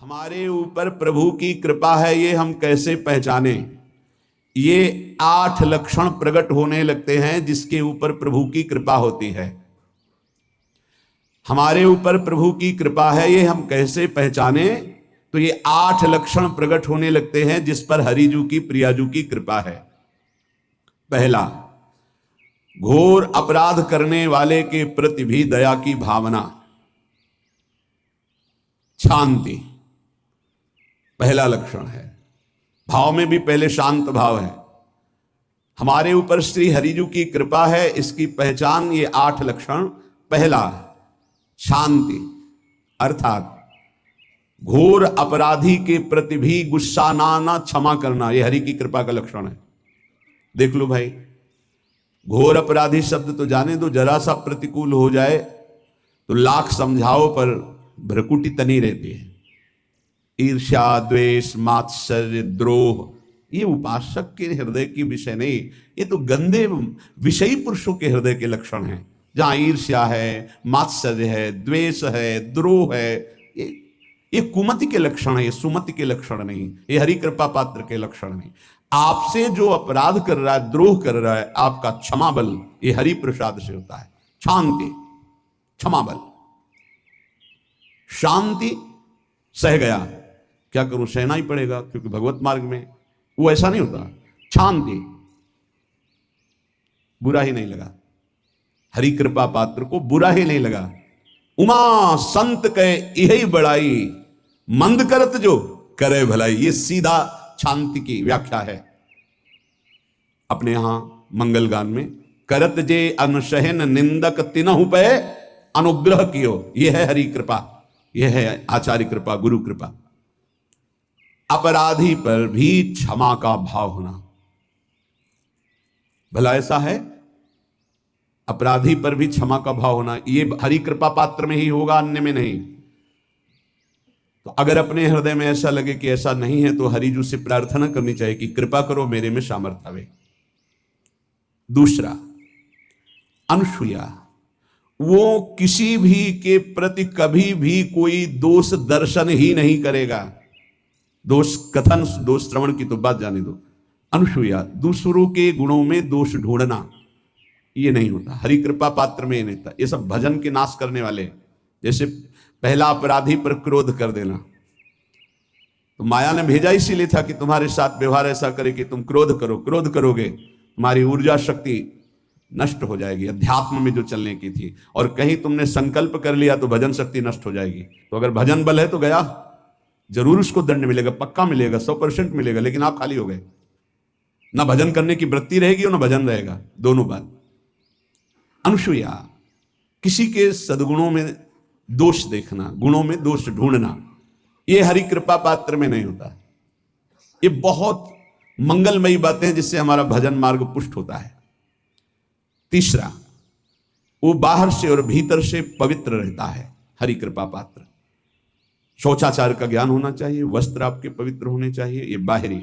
हमारे ऊपर प्रभु की कृपा है ये हम कैसे पहचाने। ये 8 लक्षण प्रकट होने लगते हैं जिसके ऊपर प्रभु की कृपा होती है। हमारे ऊपर प्रभु की कृपा है ये हम कैसे पहचाने, तो ये 8 लक्षण प्रकट होने लगते हैं जिस पर हरिजू की प्रियाजू की कृपा है। पहला, घोर अपराध करने वाले के प्रति भी दया की भावना, शांति पहला लक्षण है। भाव में भी पहले शांत भाव है। हमारे ऊपर श्री हरिजू की कृपा है, इसकी पहचान ये 8 लक्षण। पहला, शांति, अर्थात घोर अपराधी के प्रति भी गुस्सा ना क्षमा करना, ये हरि की कृपा का लक्षण है। देख लो भाई, घोर अपराधी शब्द तो जाने दो, जरा सा प्रतिकूल हो जाए तो लाख समझाओ पर भ्रकुटी तनी रहती है। ईर्ष्या, द्वेष, मात्सर्य, द्रोह, ये उपासक के हृदय की विषय नहीं, ये तो गंदे विषयी पुरुषों के हृदय के लक्षण हैं। जहां ईर्ष्या है, मात्सर्य है, द्वेष है, द्रोह है, ये कुमति के लक्षण है, ये सुमति के लक्षण नहीं, ये हरि कृपा पात्र के लक्षण नहीं। आपसे जो अपराध कर रहा है, द्रोह कर रहा है, आपका क्षमा बल ये हरि प्रसाद से होता है। शांति, क्षमा बल, शांति, सह गया, क्या करूं, सहना ही पड़ेगा क्योंकि भगवत मार्ग में वो ऐसा नहीं होता। शांति, बुरा ही नहीं लगा, हरि कृपा पात्र को बुरा ही नहीं लगा। उमा संत कहे यही बड़ाई, मंद करत जो करे भलाई, ये सीधा शांति की व्याख्या है। अपने यहां मंगल गान में करत जे अनुशहन निंदक तिनहु पे अनुग्रह कियो, यह है हरि कृपा, यह है आचार्य कृपा, गुरु कृपा। अपराधी पर भी क्षमा का भाव होना, भला ऐसा है, अपराधी पर भी क्षमा का भाव होना, ये हरि कृपा पात्र में ही होगा, अन्य में नहीं। तो अगर अपने हृदय में ऐसा लगे कि ऐसा नहीं है तो हरिजू से प्रार्थना करनी चाहिए कि कृपा करो, मेरे में सामर्थ्य आवे। दूसरा, अनुसूया, वो किसी भी के प्रति कभी भी कोई दोष दर्शन ही नहीं करेगा। दोष कथन, दोष श्रवण की तो बात जाने दो। अनुसूया, दूसरों के गुणों में दोष ढूंढना, ये नहीं होता हरि कृपा पात्र में, ये नहीं होता। ये सब भजन के नाश करने वाले, जैसे पहला अपराधी पर क्रोध कर देना, तो माया ने भेजा इसीलिए था कि तुम्हारे साथ व्यवहार ऐसा करे कि तुम क्रोध करो, क्रोध करोगे तुम्हारी ऊर्जा शक्ति नष्ट हो जाएगी, अध्यात्म में जो चलने की थी। और कहीं तुमने संकल्प कर लिया तो भजन शक्ति नष्ट हो जाएगी। तो अगर भजन बल है तो गया, जरूर उसको दंड मिलेगा, पक्का मिलेगा, 100% मिलेगा, लेकिन आप खाली हो गए। ना भजन करने की वृत्ति रहेगी और ना भजन रहेगा, दोनों बात। अनुसूया, किसी के सद्गुणों में दोष देखना, गुणों में दोष ढूंढना, ये हरि कृपा पात्र में नहीं होता। ये बहुत मंगलमयी बातें हैं जिससे हमारा भजन मार्ग पुष्ट होता है। तीसरा, वो बाहर से और भीतर से पवित्र रहता है, हरि कृपा पात्र। शौचाचार का ज्ञान होना चाहिए, वस्त्र आपके पवित्र होने चाहिए, ये बाहरी,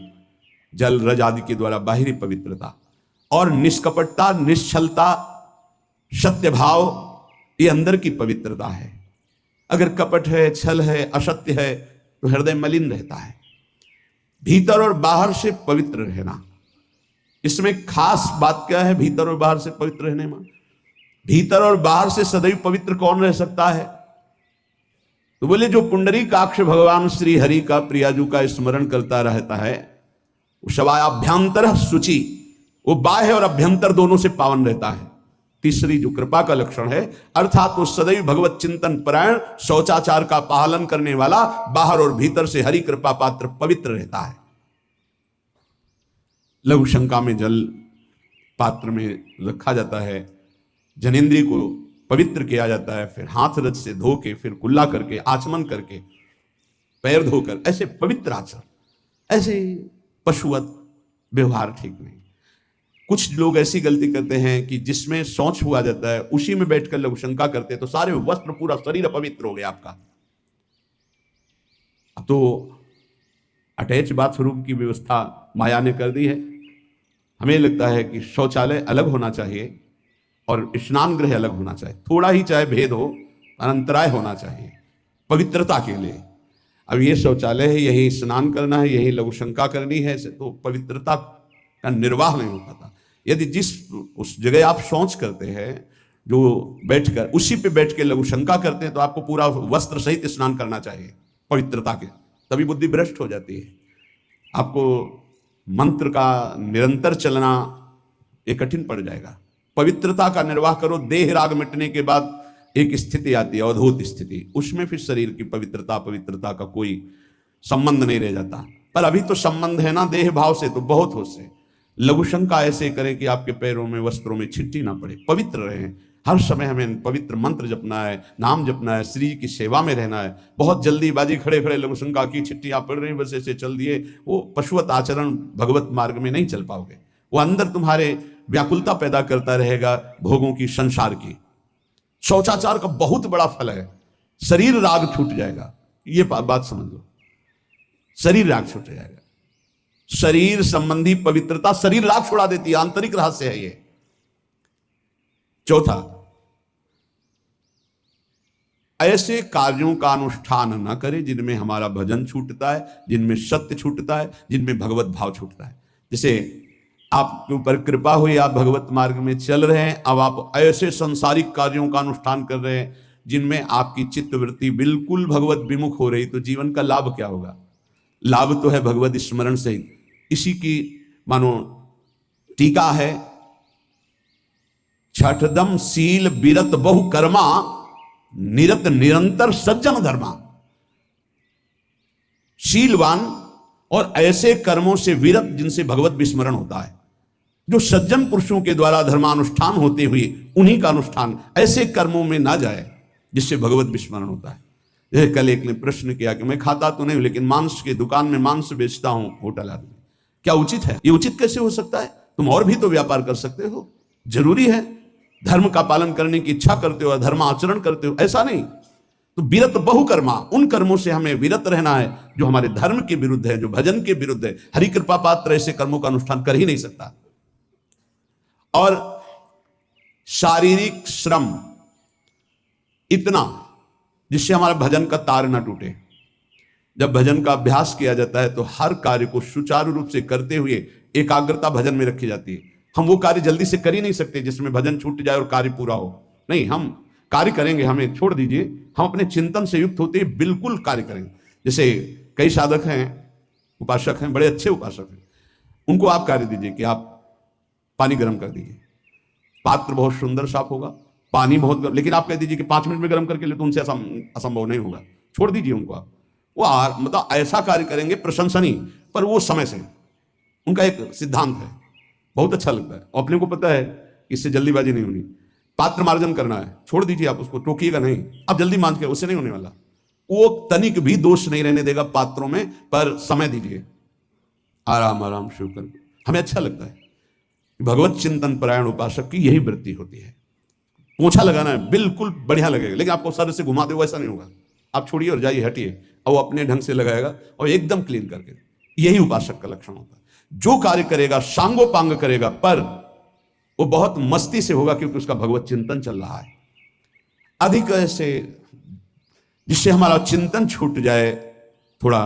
जल रज आदि के द्वारा बाहरी पवित्रता। और निष्कपटता, निश्चलता, सत्य भाव, ये अंदर की पवित्रता है। अगर कपट है, छल है, असत्य है तो हृदय मलिन रहता है। भीतर और बाहर से पवित्र रहना, इसमें खास बात क्या है भीतर और बाहर से पवित्र रहने में? भीतर और बाहर से सदैव पवित्र कौन रह सकता है? तो बोले जो पुंडरीकाक्ष भगवान श्री हरि का, प्रियाजू का स्मरण करता रहता है, वो शवायाभ्यंतर शुचि, वो बाह्य और अभ्यंतर दोनों से पावन रहता है। तीसरी जो कृपा का लक्षण है, अर्थात वो सदैव भगवत चिंतन परायण, शौचाचार का पालन करने वाला, बाहर और भीतर से हरि कृपा पात्र पवित्र रहता है। लघु शंका में जल पात्र में रखा जाता है, जनेंद्रिय को पवित्र किया जाता है, फिर हाथ रज से धो के, फिर कुल्ला करके, आचमन करके, पैर धोकर, ऐसे पवित्र आचरण, ऐसे पशुवत व्यवहार ठीक नहीं। कुछ लोग ऐसी गलती करते हैं कि जिसमें शौच हुआ जाता है उसी में बैठकर लघु शंका करते हैं, तो सारे वस्त्र, पूरा शरीर अपवित्र हो गया आपका। अब तो अटैच बाथरूम की व्यवस्था माया ने कर दी है। हमें लगता है कि शौचालय अलग होना चाहिए और स्नान गृह अलग होना चाहिए, थोड़ा ही चाहे भेद हो, अंतराय होना चाहिए पवित्रता के लिए। अब ये शौचालय है, यही स्नान करना है, यही लघुशंका करनी है, तो पवित्रता का निर्वाह नहीं हो पाता। यदि जिस उस जगह आप शौच करते हैं, जो बैठकर उसी पे बैठ के लघुशंका करते हैं, तो आपको पूरा वस्त्र सहित स्नान करना चाहिए पवित्रता के, तभी बुद्धि भ्रष्ट हो जाती है। आपको मंत्र का निरंतर चलना ये कठिन पड़ जाएगा। पवित्रता का निर्वाह करो। देह राग मिटने के बाद एक स्थिति आती है, अवधूत स्थिति, उसमें फिर शरीर की पवित्रता का कोई संबंध नहीं रह जाता। पर अभी तो संबंध है ना देह भाव से, तो बहुत हो से लघुशंका ऐसे करें कि आपके पैरों में वस्त्रों में छिट्टी ना पड़े, पवित्र रहें। हर समय हमें पवित्र मंत्र जपना है, नाम जपना है, श्री की सेवा में रहना है। बहुत जल्दीबाजी खड़े खड़े लघुशंका की छिट्टी आप पड़ रही बस ऐसे चल दिए, वो पशुवत आचरण भगवत मार्ग में नहीं चल पाओगे। वो अंदर तुम्हारे व्याकुलता पैदा करता रहेगा, भोगों की, संसार की। शौचाचार का बहुत बड़ा फल है, शरीर राग छूट जाएगा। ये बात समझ लो, शरीर राग छूट जाएगा। शरीर संबंधी पवित्रता शरीर राग छुड़ा देती है, आंतरिक रहस्य है ये। चौथा, ऐसे कार्यों का अनुष्ठान न करें जिनमें हमारा भजन छूटता है, जिनमें सत्य छूटता है, जिनमें भगवत भाव छूटता है। जैसे आपके ऊपर कृपा हुई, आप भगवत मार्ग में चल रहे हैं, अब आप ऐसे सांसारिक कार्यों का अनुष्ठान कर रहे हैं जिनमें आपकी चित्तवृत्ति बिल्कुल भगवत विमुख हो रही, तो जीवन का लाभ क्या होगा? लाभ तो है भगवत स्मरण से। इसी की मानो टीका है, छठदम शील विरत बहु कर्मा, निरत निरंतर सज्जन धर्मा। शीलवान और ऐसे कर्मों से विरत जिनसे भगवत विस्मरण होता है, जो सज्जन पुरुषों के द्वारा धर्मानुष्ठान होते हुए उन्हीं का अनुष्ठान, ऐसे कर्मों में ना जाए जिससे भगवत विस्मरण होता है। जैसे कल एक ने प्रश्न किया कि मैं खाता तो नहीं हूं लेकिन मांस की दुकान में मांस बेचता हूं, होटल आदमी, क्या उचित है? ये उचित कैसे हो सकता है? तुम और भी तो व्यापार कर सकते हो। जरूरी है धर्म का पालन करने की इच्छा करते हो, धर्म आचरण करते हो, ऐसा नहीं। तो विरत बहुकर्मा, उन कर्मों से हमें विरत रहना है जो हमारे धर्म के विरुद्ध है, जो भजन के विरुद्ध है। हरि कृपा पात्र ऐसे कर्मों का अनुष्ठान कर ही नहीं सकता। और शारीरिक श्रम इतना जिससे हमारा भजन का तार ना टूटे। जब भजन का अभ्यास किया जाता है तो हर कार्य को सुचारू रूप से करते हुए एकाग्रता भजन में रखी जाती है। हम वो कार्य जल्दी से कर ही नहीं सकते जिसमें भजन छूट जाए और कार्य पूरा हो। नहीं, हम कार्य करेंगे, हमें छोड़ दीजिए, हम अपने चिंतन से युक्त होते हैं बिल्कुल कार्य करेंगे। जैसे कई साधक हैं, उपासक हैं, बड़े अच्छे उपासक हैं, उनको आप कार्य दीजिए कि आप पानी गर्म कर दीजिए। पात्र बहुत सुंदर साफ होगा, पानी बहुत गर्म, लेकिन आप कह दीजिए कि 5 मिनट में गर्म करके ले, तो उनसे असंभव नहीं होगा। छोड़ दीजिए उनको। आप वो मतलब ऐसा कार्य करेंगे प्रशंसनीय, पर वो समय से। उनका एक सिद्धांत है, बहुत अच्छा लगता है, और अपने को पता है कि इससे जल्दीबाजी नहीं होनी। पात्र मार्जन करना है, छोड़ दीजिए, आप उसको टोकिएगा नहीं। आप जल्दी मांझ के, उससे नहीं होने वाला। वो तनिक भी दोष नहीं रहने देगा पात्रों में, पर समय दीजिए, आराम आराम शुरू कर। हमें अच्छा लगता है। भगवत चिंतन परायण उपासक की यही वृत्ति होती है। पोछा लगाना है, बिल्कुल बढ़िया लगेगा, लेकिन आपको सर से घुमा दे वैसा नहीं होगा। आप छोड़िए और जाइए, हटिए, और वो अपने ढंग से लगाएगा और एकदम क्लीन करके। यही उपासक का लक्षण होता है। जो कार्य करेगा सांगोपांग करेगा, पर वो बहुत मस्ती से होगा क्योंकि उसका भगवत चिंतन चल रहा है। अधिक ऐसे जिससे हमारा चिंतन छूट जाए, थोड़ा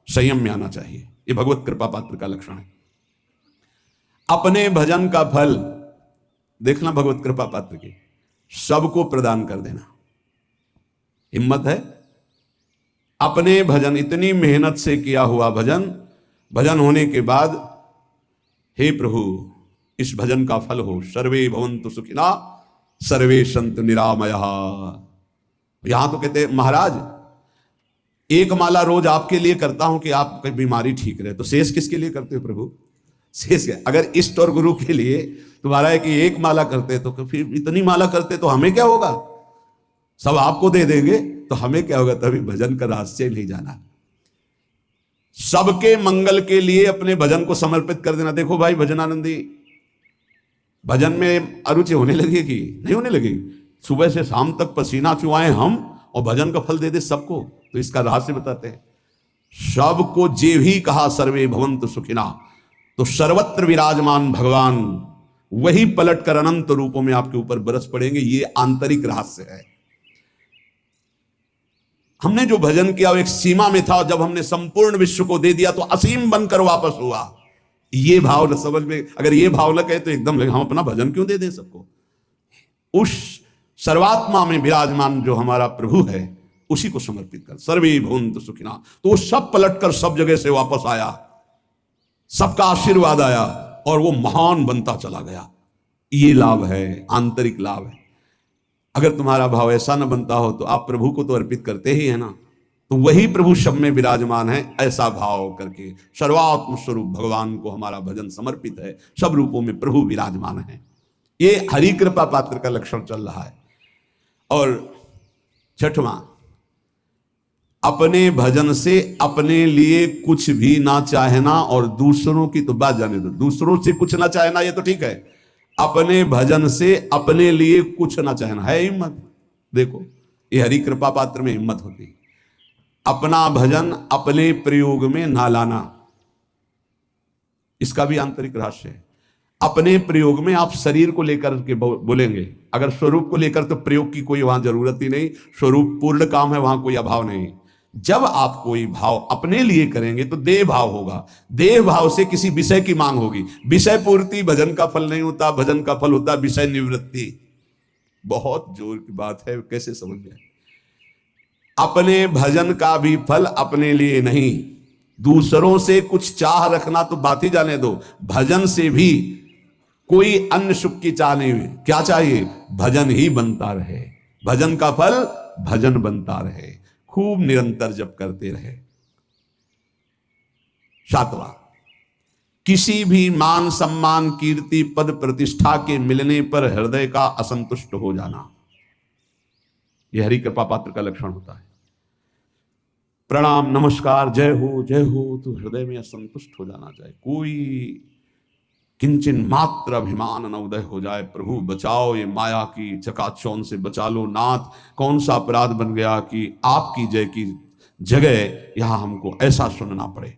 संयम में आना चाहिए। ये भगवत कृपा पात्र का लक्षण है। अपने भजन का फल देखना, भगवत कृपा पात्र की सबको प्रदान कर देना। हिम्मत है? अपने भजन, इतनी मेहनत से किया हुआ भजन, भजन होने के बाद, हे प्रभु इस भजन का फल हो, सर्वे भवन्तु सुखिना सर्वे सन्तु निरामयः। यहां तो कहते महाराज एक माला रोज आपके लिए करता हूं कि आपकी बीमारी ठीक रहे, तो शेष किसके लिए करते हो प्रभु? शेष क्या? अगर इष्ट और गुरु के लिए तुम्हारा है कि एक माला करते तो फिर इतनी माला करते तो हमें क्या होगा? सब आपको दे देंगे तो हमें क्या होगा? तभी भजन का रहस्य नहीं जाना। सबके मंगल के लिए अपने भजन को समर्पित कर देना। देखो भाई भजनानंदी, भजन में अरुचि होने लगेगी? नहीं होने लगेगी। सुबह से शाम तक पसीना चुआए हम और भजन का फल दे दे सबको, तो इसका रहस्य बताते हैं। सबको जे भी कहा सर्वे भवन्तु सुखिना, तो सर्वत्र विराजमान भगवान वही पलट कर अनंत रूपों में आपके ऊपर बरस पड़ेंगे। ये आंतरिक रहस्य है। हमने जो भजन किया वो एक सीमा में था, जब हमने संपूर्ण विश्व को दे दिया तो असीम बनकर वापस हुआ। ये भाव न समझ में, अगर ये भाव न कहे तो एकदम लगे हम अपना भजन क्यों दे दें सबको। उस सर्वात्मा में विराजमान जो हमारा प्रभु है उसी को समर्पित कर, सर्वे भूंत सुखिना। तो वो सब पलटकर सब जगह से वापस आया, सबका आशीर्वाद आया और वो महान बनता चला गया। ये लाभ है, आंतरिक लाभ है। अगर तुम्हारा भाव ऐसा न बनता हो तो आप प्रभु को तो अर्पित करते ही है ना, तो वही प्रभु सब में विराजमान है। ऐसा भाव करके सर्वात्म स्वरूप भगवान को हमारा भजन समर्पित है, सब रूपों में प्रभु विराजमान है। ये हरि कृपा पात्र का लक्षण चल रहा है। और छठवां, अपने भजन से अपने लिए कुछ भी ना चाहना और दूसरों की तो बात जाने दो, दूसरों से कुछ ना चाहना ये तो ठीक है, अपने भजन से अपने लिए कुछ ना चाहना है हिम्मत। देखो ये हरि कृपा पात्र में हिम्मत होती है। अपना भजन अपने प्रयोग में ना लाना, इसका भी आंतरिक रहस्य है। अपने प्रयोग में आप शरीर को लेकर के बोलेंगे, अगर स्वरूप को लेकर तो प्रयोग की कोई वहां जरूरत ही नहीं, स्वरूप पूर्ण काम है, वहां कोई अभाव नहीं। जब आप कोई भाव अपने लिए करेंगे तो देह भाव होगा, देह भाव से किसी विषय की मांग होगी। विषय पूर्ति भजन का फल नहीं होता, भजन का फल होता विषय निवृत्ति। बहुत जोर की बात है, कैसे समझ में। अपने भजन का भी फल अपने लिए नहीं, दूसरों से कुछ चाह रखना तो बात ही जाने दो। भजन से भी कोई अन्य सुख की चाह नहीं हुई। क्या चाहिए? भजन ही बनता रहे, भजन का फल भजन बनता रहे, खूब निरंतर जप करते रहे। सातवां, किसी भी मान सम्मान कीर्ति पद प्रतिष्ठा के मिलने पर हृदय का असंतुष्ट हो जाना, यह हरि कृपा पात्र का लक्षण होता है। प्रणाम नमस्कार जय हो तो हृदय में असंतुष्ट हो जाना चाहिए। कोई किंचन मात्र अभिमान न उदय हो जाए। प्रभु बचाओ, ये माया की चकाचौंध से बचा लो नाथ। कौन सा अपराध बन गया कि आपकी जय की जगह यहां हमको ऐसा सुनना पड़े।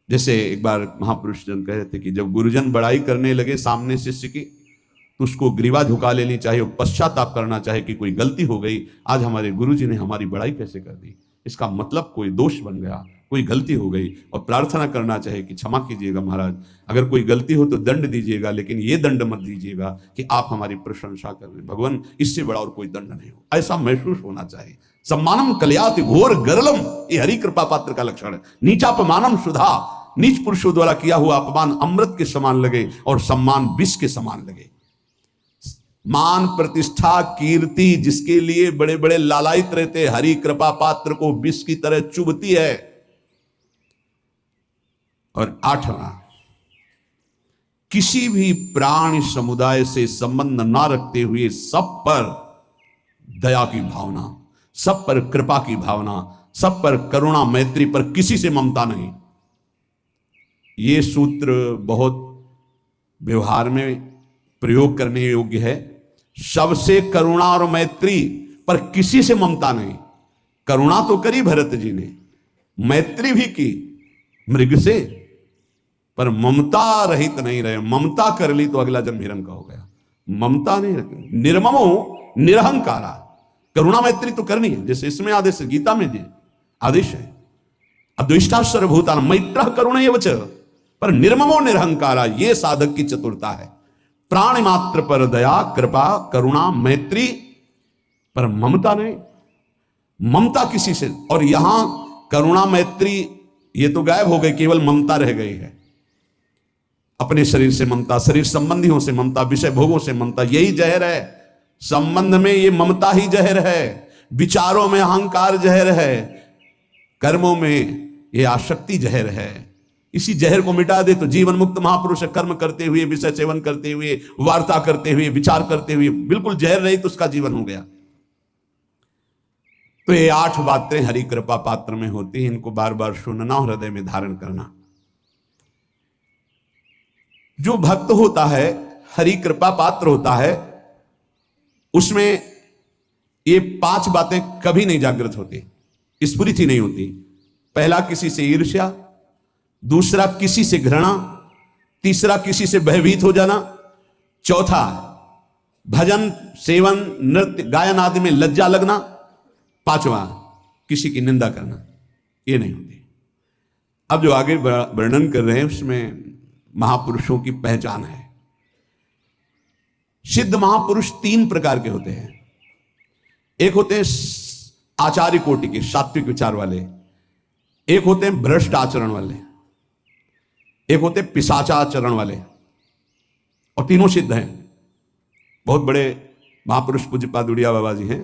जैसे एक बार महापुरुष जन कह रहे थे कि जब गुरुजन बड़ाई करने लगे सामने शिष्य की, तो उसको ग्रीवा झुका लेनी चाहिए, पश्चाताप करना चाहिए कि कोई गलती हो गई, आज हमारे गुरुजी ने हमारी बड़ाई कैसे कर दी। इसका मतलब कोई दोष बन गया, कोई गलती हो गई, और प्रार्थना करना चाहिए कि क्षमा कीजिएगा महाराज, अगर कोई गलती हो तो दंड दीजिएगा, लेकिन ये दंड मत दीजिएगा कि आप हमारी प्रशंसा कर रहे हैं। भगवान इससे बड़ा और कोई दंड नहीं हो, ऐसा महसूस होना चाहिए। सम्मानम कलयाति घोर गरलम, ये हरि कृपा पात्र का लक्षण है। नीचापमानम सुधा, नीच पुरुषों द्वारा किया हुआ अपमान अमृत के समान लगे और सम्मान विष के समान लगे। मान प्रतिष्ठा कीर्ति जिसके लिए बड़े बड़े लालायित रहते, हरि कृपा पात्र को विष की तरह चुभती है। और आठवां, किसी भी प्राणी समुदाय से संबंध ना रखते हुए सब पर दया की भावना, सब पर कृपा की भावना, सब पर करुणा मैत्री पर किसी से ममता नहीं। ये सूत्र बहुत व्यवहार में प्रयोग करने योग्य है। सबसे करुणा और मैत्री पर किसी से ममता नहीं। करुणा तो करी भरत जी ने, मैत्री भी की मृग से, पर ममता रहित नहीं रहे। ममता कर ली तो अगला जन्म हिरण का हो गया। ममता नहीं रखी, निर्ममो निरहंकारा। करुणा मैत्री तो करनी है, जैसे इसमें आदेश है, गीता में दिए आदेश है, अद्वेष्टा सर्वभूतान मैत्र करुणा एव च, पर निर्ममो निरहंकारा, ये साधक की चतुरता है। प्राण मात्र पर दया कृपा करुणा मैत्री, पर ममता नहीं। ममता किसी से, और यहां करुणा मैत्री ये तो गायब हो गई, केवल ममता रह गई है। अपने शरीर से ममता, शरीर संबंधियों से ममता, विषय भोगों से ममता, यही जहर है। संबंध में ये ममता ही जहर है, विचारों में अहंकार जहर है, कर्मों में ये आसक्ति जहर है। इसी जहर को मिटा दे तो जीवन मुक्त महापुरुष कर्म करते हुए, विषय सेवन करते हुए, वार्ता करते हुए, विचार करते हुए, बिल्कुल जहर रही तो उसका जीवन हो गया। तो ये 8 बातें हरि कृपा पात्र में होती हैं, इनको बार बार सुनना और हृदय में धारण करना। जो भक्त होता है, हरि कृपा पात्र होता है, उसमें ये 5 बातें कभी नहीं जागृत होती, स्फुरित ही नहीं होती। पहला, किसी से ईर्ष्या, दूसरा किसी से घृणा, तीसरा किसी से भयभीत हो जाना, चौथा भजन सेवन नृत्य गायन आदि में लज्जा लगना, पांचवा किसी की निंदा करना, ये नहीं होती। अब जो आगे वर्णन कर रहे हैं उसमें महापुरुषों की पहचान है। सिद्ध महापुरुष 3 प्रकार के होते हैं। एक होते हैं आचार्य कोटि के, सात्विक विचार वाले, एक होते हैं भ्रष्ट आचरण वाले, एक होते हैं पिशाचाचरण वाले, और तीनों सिद्ध हैं। बहुत बड़े महापुरुष पूज्यपाद उड़िया बाबा जी हैं,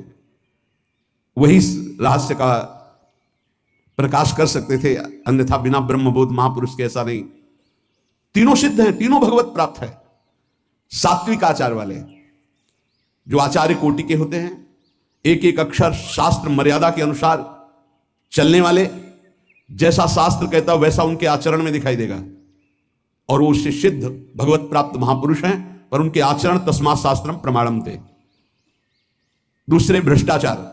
वही रहस्य का प्रकाश कर सकते थे, अन्यथा बिना ब्रह्मबोध महापुरुष के ऐसा नहीं। तीनों सिद्ध हैं, तीनों भगवत प्राप्त है। सात्विक आचार वाले जो आचार्य कोटि के होते हैं, एक एक अक्षर शास्त्र मर्यादा के अनुसार चलने वाले, जैसा शास्त्र कहता वैसा उनके आचरण में दिखाई देगा, और वो उससे सिद्ध भगवत प्राप्त महापुरुष हैं, पर उनके आचरण तस्मात् शास्त्रम प्रमाणम थे। दूसरे भ्रष्टाचार,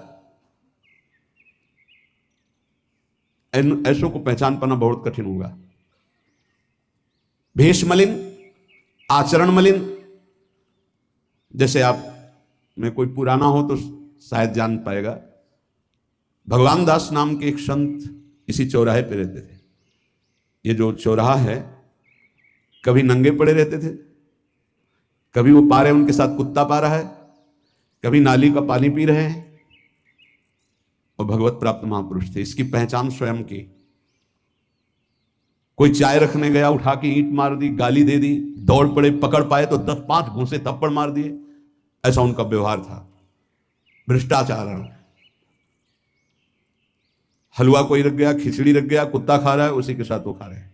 ऐसों को पहचान पाना बहुत कठिन होगा। भेष मलिन, आचरण मलिन। जैसे आप में कोई पुराना हो तो शायद जान पाएगा, भगवान दास नाम के एक संत इसी चौराहे पे रहते थे। ये जो चौराहा है, कभी नंगे पड़े रहते थे, कभी वो पा रहे उनके साथ कुत्ता पा रहा है, कभी नाली का पानी पी रहे हैं, और भगवत प्राप्त महापुरुष थे। इसकी पहचान स्वयं की। कोई चाय रखने गया, उठा के ईंट मार दी, गाली दे दी, दौड़ पड़े, पकड़ पाए तो 10-5 घूंसे थप्पड़ मार दिए, ऐसा उनका व्यवहार था। भ्रष्टाचार। हलवा कोई रख गया, खिचड़ी रख गया, कुत्ता खा रहा है, उसी के साथ वो खा रहे हैं।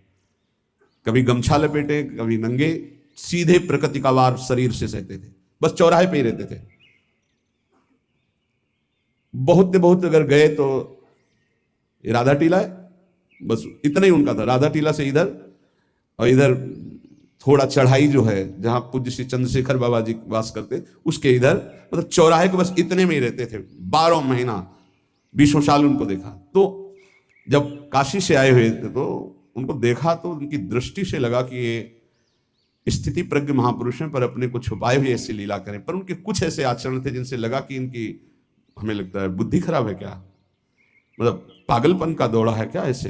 कभी गमछा लपेटे, कभी नंगे, सीधे प्रकृति का वार शरीर से सहते थे, बस चौराहे पे ही रहते थे। बहुत अगर गए तो राधा टीला है, बस इतना ही उनका था। राधा टीला से इधर, और इधर थोड़ा चढ़ाई जो है जहां पूज्य श्री चंद्रशेखर बाबा जी वास करते, उसके इधर, मतलब चौराहे के बस इतने में ही रहते थे। 12 महीना 20 साल उनको देखा। तो जब काशी से आए हुए थे तो उनको देखा तो उनकी दृष्टि से लगा कि ये स्थिति प्रज्ञ महापुरुष हैं, पर अपने को छुपाए हुए ऐसी लीला करें। पर उनके कुछ ऐसे आचरण थे जिनसे लगा कि इनकी, हमें लगता है, बुद्धि खराब है क्या, मतलब पागलपन का दौड़ा है क्या ऐसे।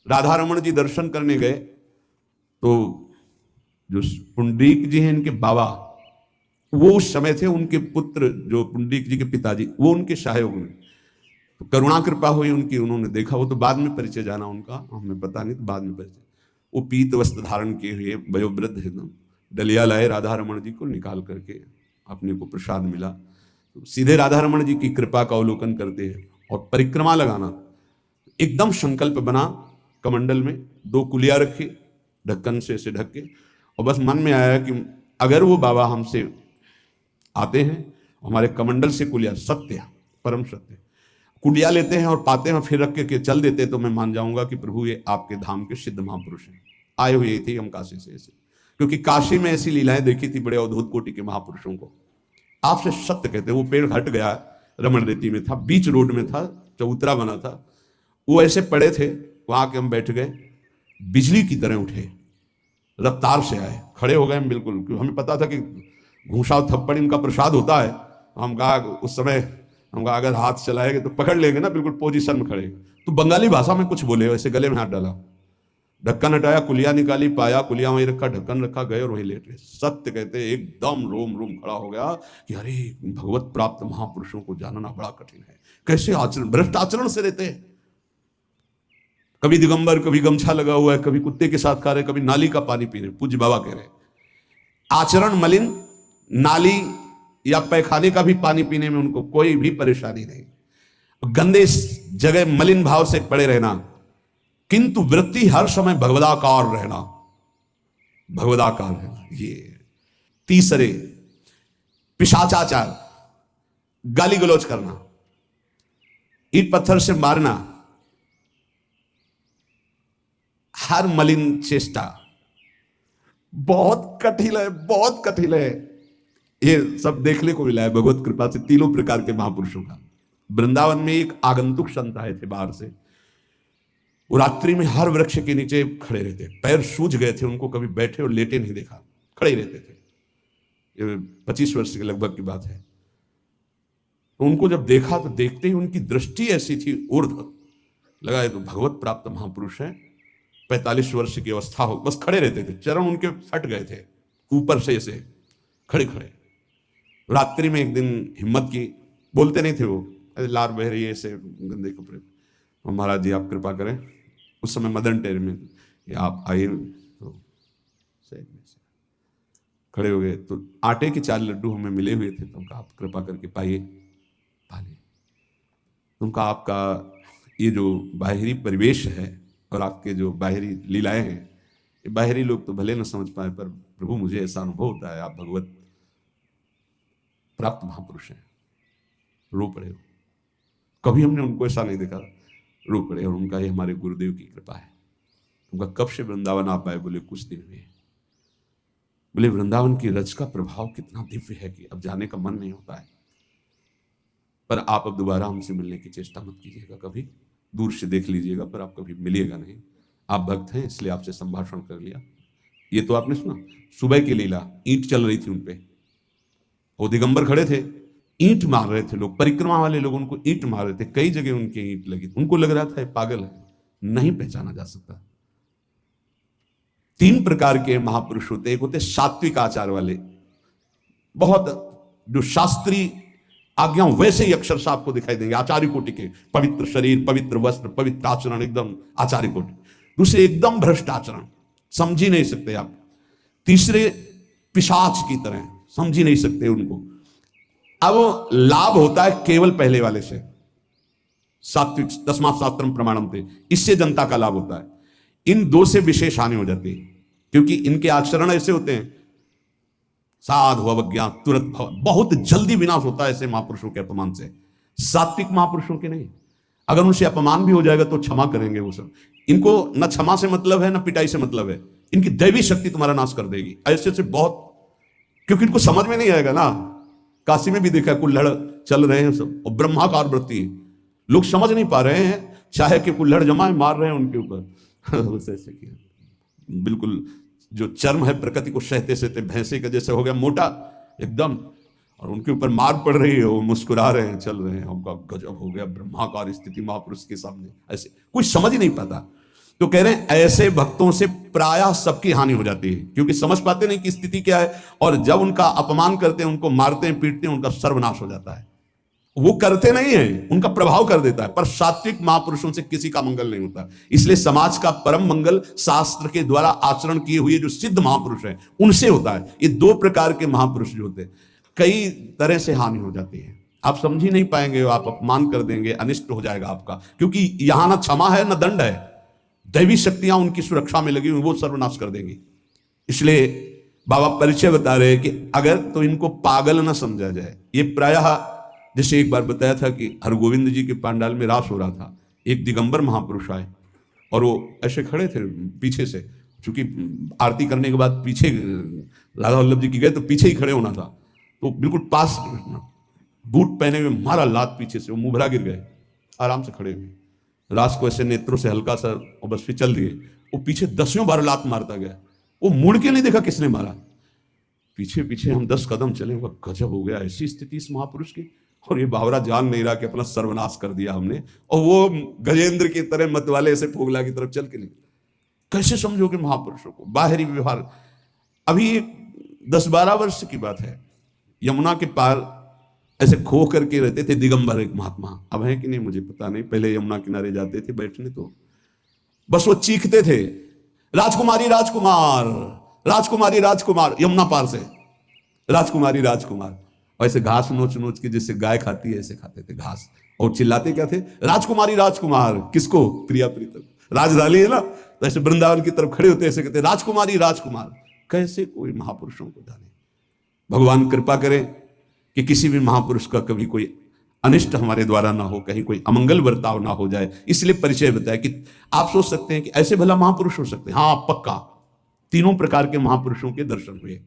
राधा रमन जी दर्शन करने गए तो जो पुंडरीक जी हैं इनके बाबा, वो उस समय थे, उनके पुत्र जो पुंडरीक जी के पिताजी, वो उनके सहायक हुए। तो करुणा कृपा हुई उनकी, उन्होंने देखा। वो तो बाद में परिचय जाना उनका, हमें पता नहीं, तो बाद में परिचय। वो पीत वस्त्र धारण किए हुए वयोवृद्ध एकदम, डलिया लाए, राधा रमन जी को निकाल करके अपने को प्रसाद मिला। तो सीधे राधा रमन जी की कृपा का अवलोकन करते हैं, और परिक्रमा लगाना एकदम संकल्प बना। कमंडल में 2 कुलिया रखी, ढक्कन से ऐसे ढक के, और बस मन में आया कि अगर वो बाबा हमसे आते हैं, हमारे कमंडल से कुलिया, सत्य, परम सत्य, कुलिया लेते हैं और पाते हैं, फिर रख के चल देते, तो मैं मान जाऊंगा कि प्रभु ये आपके धाम के सिद्ध महापुरुष हैं, आए हुए थे हम काशी से ऐसे। क्योंकि काशी में ऐसी लीलाएं देखी थी बड़े अवधूत कोटि के महापुरुषों को। आपसे सत्य कहते हैं। वो पेड़ हट गया, रमण रेती में था, बीच रोड में था, चबूतरा बना था, वो ऐसे पड़े थे, वहां के हम बैठ गए, बिजली की तरह उठे, रफ्तार से आए, खड़े हो गए हम बिल्कुल, क्योंकि हमें पता था कि घूसा थप्पड़ इनका प्रसाद होता है। हम कहा उस समय, हम कहा अगर हाथ चलाएंगे तो पकड़ लेंगे ना, बिल्कुल पोजीशन में खड़े। तो बंगाली भाषा में कुछ बोले, वैसे गले में हाथ डाला, ढक्कन हटाया, कुलिया निकाली, पाया, कुलिया वहीं रखा, ढक्कन रखा, गए और वहीं लेट गए। सत्य कहते एकदम रोम रोम खड़ा हो गया कि अरे भगवत प्राप्त महापुरुषों को जानना बड़ा कठिन है, कैसे आचरण, भ्रष्ट आचरण से रहते हैं। कभी दिगंबर, कभी गमछा लगा हुआ है, कभी कुत्ते के साथ खा रहे, कभी नाली का पानी पी रहे। पूज्य बाबा कह रहे आचरण मलिन, नाली या पैखाने का भी पानी पीने में उनको कोई भी परेशानी नहीं। गंदे जगह मलिन भाव से पड़े रहना, किंतु वृत्ति हर समय भगवदाकार रहना, भगवदाकार रहना। ये तीसरे पिशाचाचार, गाली गलौज करना, ईंट पत्थर से मारना, हर मलिन चेष्टा, बहुत कठिन है, बहुत कठिन है। ये सब देखने को मिला है भगवत कृपा से तीनों प्रकार के महापुरुषों का। वृंदावन में एक आगंतुक संत आए थे बाहर से, वो रात्रि में हर वृक्ष के नीचे खड़े रहते, पैर सूज गए थे, उनको कभी बैठे और लेटे नहीं देखा, खड़े रहते थे। ये 25 वर्ष के लगभग की बात है। तो उनको जब देखा तो देखते ही उनकी दृष्टि ऐसी थी ऊर्ध्व, लगा ये तो भगवत प्राप्त महापुरुष है। 45 वर्ष की अवस्था हो, बस खड़े रहते थे, चरण उनके फट गए थे ऊपर से ऐसे खड़े खड़े। रात्रि में एक दिन हिम्मत की, बोलते नहीं थे वो, लार बह रही है ऐसे गंदे कपड़े, तो महाराज जी आप कृपा करें। उस समय मदन टेर में आप आइए, तो सही खड़े हो गए। तो आटे के 4 लड्डू हमें मिले हुए थे, तो आप कृपा करके पाइए, पालिए। उनका आपका ये जो बाहरी परिवेश है और आपके जो बाहरी लीलाएं हैं, ये बाहरी लोग तो भले न समझ पाए, पर प्रभु मुझे ऐसा अनुभव होता है आप भगवत प्राप्त महापुरुष हैं। रो पड़े हो, कभी हमने उनको ऐसा नहीं देखा, रो पड़े। और उनका ये हमारे गुरुदेव की कृपा है। उनका कब से वृंदावन आ पाए, बोले कुछ दिन हुए। बोले वृंदावन की रज का प्रभाव कितना दिव्य है कि अब जाने का मन नहीं होता है। पर आप अब दोबारा हमसे मिलने की चेष्टा मत कीजिएगा, कभी दूर से देख लीजिएगा, पर आप कभी मिलिएगा नहीं। आप भक्त हैं इसलिए आपसे संभाषण कर लिया। ये तो आपने सुना, सुबह की लीला, ईंट चल रही थी उनपे, वो दिगंबर खड़े थे, ईंट मार रहे थे लोग, परिक्रमा वाले लोग उनको ईंट मार रहे थे, कई जगह उनके ईंट लगी। उनको लग रहा था ये पागल है, नहीं पहचाना जा सकता। 3 प्रकार के महापुरुष होते, एक होते सात्विक आचार वाले, बहुत जो शास्त्रीय आज्ञा वैसे ही अक्षर से आपको दिखाई देंगे, आचार्य कोटि के, पवित्र शरीर, पवित्र वस्त्र, पवित्र आचरण, एकदम आचार्य कोटि। दूसरे एकदम भ्रष्ट आचरण, समझ ही नहीं सकते आप। तीसरे पिशाच की तरह, समझ ही नहीं सकते उनको। अब लाभ होता है केवल पहले वाले से, सात्विक, तस्मात् शास्त्रम प्रमाणम थे, इससे जनता का लाभ होता है। इन 2 से विशेष हानि हो जाती है, क्योंकि इनके आचरण ऐसे होते हैं, साधु अवज्ञा तुरंत भव, बहुत जल्दी विनाश होता है ऐसे महापुरुषों के अपमान से। सात्विक महापुरुषों के नहीं, अगर उनसे अपमान भी हो जाएगा तो क्षमा करेंगे वो सब। इनको न क्षमा से मतलब है, न पिटाई से मतलब है, इनकी दैवी शक्ति तुम्हारा नाश कर देगी। ऐसे से बहुत, क्योंकि इनको समझ में नहीं आएगा ना। काशी में भी देखा, कुल्हड़ चल रहे हैं सब, और ब्रह्माकार वृत्ति, लोग समझ नहीं पा रहे हैं, चाहे कि कुल्हड़ जमाए मार रहे हैं उनके ऊपर। ऐसे किया, बिल्कुल जो चर्म है प्रकृति को सहते सहते भैंसे का जैसे हो गया मोटा एकदम, और उनके ऊपर मार पड़ रही है, वो मुस्कुरा रहे हैं, चल रहे हैं। उनका गजब हो गया, ब्रह्माकार स्थिति महापुरुष के सामने, ऐसे कोई समझ ही नहीं पाता। तो कह रहे हैं ऐसे भक्तों से प्रायः सबकी हानि हो जाती है, क्योंकि समझ पाते नहीं कि स्थिति क्या है, और जब उनका अपमान करते हैं, उनको मारते हैं, पीटते हैं, उनका सर्वनाश हो जाता है। वो करते नहीं है, उनका प्रभाव कर देता है। पर सात्विक महापुरुषों से किसी का मंगल नहीं होता। इसलिए समाज का परम मंगल शास्त्र के द्वारा आचरण किए हुए जो सिद्ध महापुरुष हैं उनसे होता है। ये 2 प्रकार के महापुरुष जो होते हैं, कई तरह से हानि हो जाती है। आप समझ ही नहीं पाएंगे, आप अपमान कर देंगे, अनिष्ट हो जाएगा आपका, क्योंकि यहां ना क्षमा है ना दंड है, दैवी शक्तियां उनकी सुरक्षा में लगी हुई, वो सर्वनाश कर देंगी। इसलिए बाबा परिचय बता रहे हैं कि अगर तो इनको पागल ना समझा जाए। ये प्रायः, जैसे एक बार बताया था कि हरगोविंद जी के पांडाल में रास हो रहा था, एक दिगंबर महापुरुष आए और वो ऐसे खड़े थे पीछे से, क्योंकि आरती करने के बाद पीछे राधा वल्लभ जी की गए तो पीछे ही खड़े होना था, तो बिल्कुल पास बूट पहने हुए मारा लात पीछे से, वो मुंह भरा गिर गए, आराम से खड़े हुए, रास को ऐसे नेत्रों से हल्का सा और बस फिर चल दिए। वो पीछे 10 बार लात मारता गया, वो मुड़ के नहीं देखा किसने मारा, पीछे पीछे हम 10 कदम चले। वो गजब हो गया, ऐसी स्थिति इस महापुरुष की। और ये बावरा जान नहीं रहा कि अपना सर्वनाश कर दिया हमने, और वो गजेंद्र की तरह मत वाले ऐसे फोगला की तरफ चल के नहीं। कैसे समझोगे महापुरुषों को? बाहरी व्यवहार। अभी 10-12 वर्ष की बात है, यमुना के पार ऐसे खो करके रहते थे दिगंबर एक महात्मा, अब है कि नहीं मुझे पता नहीं, पहले यमुना किनारे जाते थे बैठने, तो बस वो चीखते थे, राजकुमारी राजकुमार, राजकुमारी राजकुमार, यमुना पार से राजकुमारी राजकुमार। ऐसे घास नोच नोच के जैसे गाय खाती है ऐसे खाते थे घास, और चिल्लाते क्या थे, राजकुमारी राजकुमार। किसको? प्रिया प्रीतम। राजधानी है ना, तो ऐसे वृंदावन की तरफ खड़े होते ऐसे कहते राजकुमारी राजकुमार। कैसे कोई महापुरुषों को जाने। भगवान कृपा करें कि किसी भी महापुरुष का कभी कोई अनिष्ट हमारे द्वारा ना हो, कहीं कोई अमंगल बर्ताव ना हो जाए। इसलिए परिचय बताया कि आप सोच सकते हैं कि ऐसे भला महापुरुष हो सकते हैं। हाँ, पक्का 3 प्रकार के महापुरुषों के दर्शन हुए।